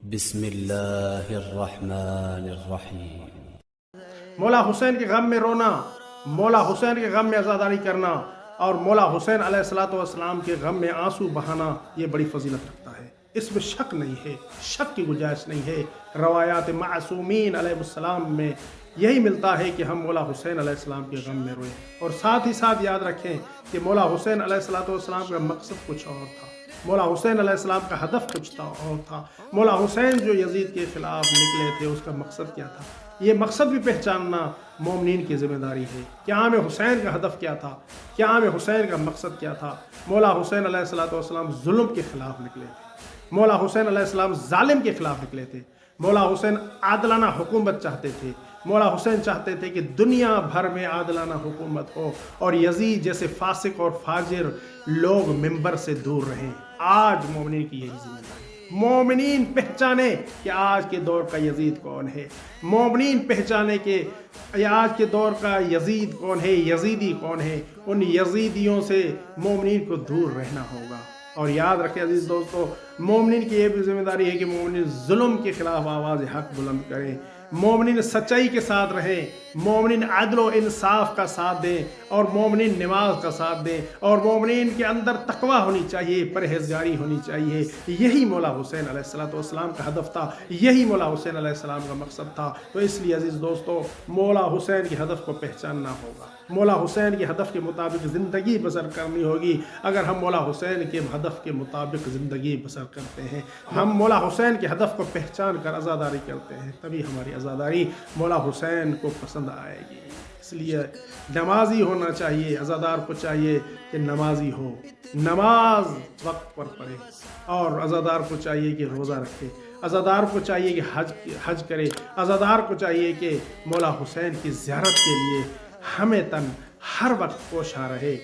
بسم اللہ الرحمن الرحیم۔ مولا حسین کے غم میں رونا، مولا حسین کے غم میں عزاداری کرنا اور مولا حسین علیہ السلام کے غم میں آنسو بہانا یہ بڑی فضیلت رکھتا ہے، اس میں شک نہیں ہے، شک کی گنجائش نہیں ہے۔ روایات معصومین علیہ السلام میں یہی ملتا ہے کہ ہم مولا حسین علیہ السلام کے غم میں روئیں، اور ساتھ ہی ساتھ یاد رکھیں کہ مولا حسین علیہ السلام کا مقصد کچھ اور تھا، مولا حسین علیہ السلام کا ہدف کچھ اور تھا۔ مولا حسین جو یزید کے خلاف نکلے تھے، اس کا مقصد کیا تھا، یہ مقصد بھی پہچاننا مومنین کی ذمہ داری ہے۔ قیام حسین کا ہدف کیا تھا، قیام حسین کا مقصد کیا تھا؟ مولا حسین علیہ السلام ظلم کے خلاف نکلے تھے، مولا حسین علیہ السلام ظالم کے خلاف نکلے تھے، مولا حسین عادلانہ حکومت چاہتے تھے، مولا حسین چاہتے تھے کہ دنیا بھر میں عادلانہ حکومت ہو اور یزید جیسے فاسق اور فاجر لوگ منبر سے دور رہیں۔ آج مومنین کی یہی ذمہ داری ہے، مومنین پہچانے کہ آج کے دور کا یزید کون ہے، مومنین پہچانے کہ آج کے دور کا یزید کون ہے، یزیدی کون ہے۔ ان یزیدیوں سے مومنین کو دور رہنا ہوگا، اور یاد رکھیں عزیز دوستو، مومنین کی یہ بھی ذمہ داری ہے کہ مومنین ظلم کے خلاف آواز حق بلند کریں، مومنین سچائی کے ساتھ رہیں، مومنین عدل و انصاف کا ساتھ دیں، اور مومنین نماز کا ساتھ دیں، اور مومنین کے اندر تقوی ہونی چاہیے، پرہیزگاری ہونی چاہیے۔ یہی مولا حسین علیہ السلام کا ہدف تھا، یہی مولا حسین علیہ السلام کا مقصد تھا۔ تو اس لیے عزیز دوستو، مولا حسین کے ہدف کو پہچاننا ہوگا، مولا حسین کے ہدف کے مطابق زندگی بسر کرنی ہوگی۔ اگر ہم مولا حسین کے ہدف کے مطابق زندگی بسر کرتے ہیں، ہم مولا حسین کے ہدف کو پہچان کر عزاداری کرتے ہیں، تبھی ہماری عزاداری مولا حسین کو پسند آئے گی۔ اس لیے نمازی ہونا چاہیے، عزادار کو چاہیے کہ نمازی ہو، نماز وقت پر پڑھے، اور عزادار کو چاہیے کہ روزہ رکھے، عزادار کو چاہیے کہ حج کرے، عزادار کو چاہیے کہ مولا حسین کی زیارت کے لیے ہمیں ہر وقت کوشاں رہے۔